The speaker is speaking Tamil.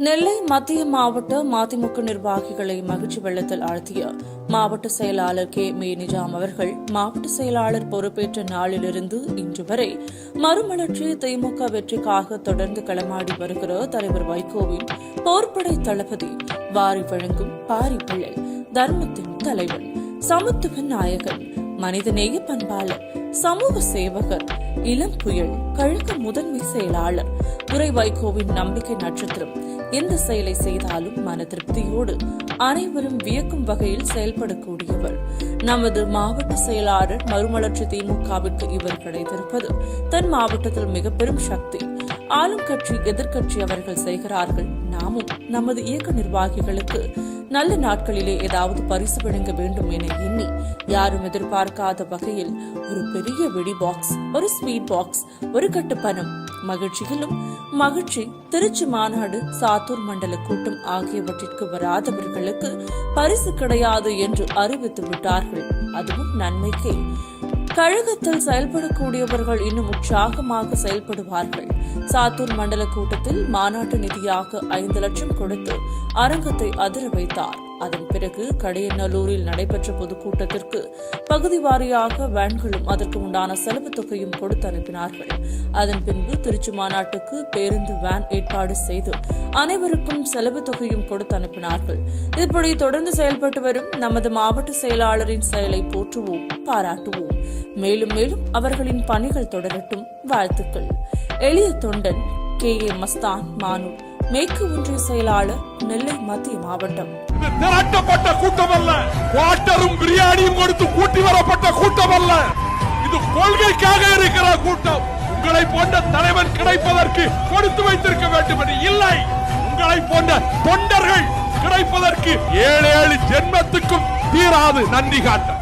நெல்லை மத்திய மாவட்ட மதிமுக நிர்வாகிகளை மகிழ்ச்சி வெள்ளத்தில் ஆழ்த்திய மாவட்ட செயலாளர் கே மே நிஜாம் அவர்கள் மாவட்ட செயலாளர் பொறுப்பேற்ற நாளிலிருந்து இன்று வரை மறுமலர்ச்சி திமுக வெற்றிக்காக தொடர்ந்து களமாடி வருகிற தலைவர் வைகோவின் போர்ப்படை தளபதி வாரி வழங்கும் பாரி பிள்ளை தர்மத்தின் தலைவன் சமத்துவ நாயகன் மனிதநேய பண்பாளர் சமூக சேவகர் இளம் புயல் கழக முதன்மை செயலாளர் துரை வைகோவின் நம்பிக்கை நட்சத்திரம் எந்த செயலை செய்தாலும் மன திருப்தியோடு அனைவரும் வியக்கும் வகையில் செயல்படக்கூடியவர் நமது மாவட்ட செயலாளர் மறுமலர்ச்சி திமுகவிற்கு இவர் கிடைத்திருப்பது தன் மாவட்டத்தில் மிக பெரும் சக்தி. ஆளும் கட்சி எதிர்க்கட்சி அவர்கள் செய்கிறார்கள். நாமும் நமது இயக்க நிர்வாகிகளுக்கு நல்ல நாட்களிலே ஏதாவது பரிசு வழங்க வேண்டும் என எண்ணி யாரும் எதிர்பார்க்காத வகையில் ஒரு பெரிய வெடி பாக்ஸ், ஒரு ஸ்வீட் பாக்ஸ், ஒரு கட்டு பணம், மகிழ்ச்சியிலும் மகிழ்ச்சி திருச்சி மாநாடு, சாத்தூர் மண்டல கூட்டம் ஆகியவற்றிற்கு வராதவர்களுக்கு பரிசு கிடையாது என்று அறிவித்து விட்டார்கள். அதுவும் நன்மைக்கே. கழகத்தில் செயல்படக்கூடியவர்கள் இன்னும் உற்சாகமாக செயல்படுவார்கள். சாத்தூர் மண்டல கூட்டத்தில் மாநாட்டு நிதியாக 5 லட்சம் கொடுத்து அரங்கத்தை அதிர வைத்தார். அதன் பிறகு கடையநல்லூரில் நடைபெற்ற பொதுக்கூட்டத்திற்கு பகுதி வாரியாக வேன்களும் அதற்கு உண்டான செலவு தொகையும் கொடுத்து அனுப்பினார்கள். அதன் பின்பு திருச்சி மாநாட்டுக்கு பேருந்து வேன் ஏற்பாடு செய்து அனைவருக்கும் செலவு தொகையும் கொடுத்து அனுப்பினார்கள். இப்படி தொடர்ந்து செயல்பட்டு வரும் நமது மாவட்ட செயலாளரின் செயலை போற்றுவோம், பாராட்டுவோம். மேலும் மேலும் அவர்களின் பணிகள் தொடரட்டும். வாழ்த்துக்கள். எளிய தொண்டன் கே ஏ மஸ்தான் மானூர், மேற்கு ஒன்றிய செயலாளர், நெல்லை மத்திய மாவட்டம். திரட்டப்பட்ட கூட்டம் அல்ல, குவார்ட்டரும் பிரியாணியும் கொடுத்து கூட்டி வரப்பட்ட கூட்டம் அல்ல. இது கொள்கைக்காக இருக்கிற கூட்டம். உங்களை போன்ற தலைவன் கிடைப்பதற்கு கொடுத்து வைத்திருக்க வேண்டும் என்று இல்லை. உங்களை போன்ற தொண்டர்கள் கிடைப்பதற்கு 7 ஜென்மத்துக்கும் தீராது நன்றி காட்ட.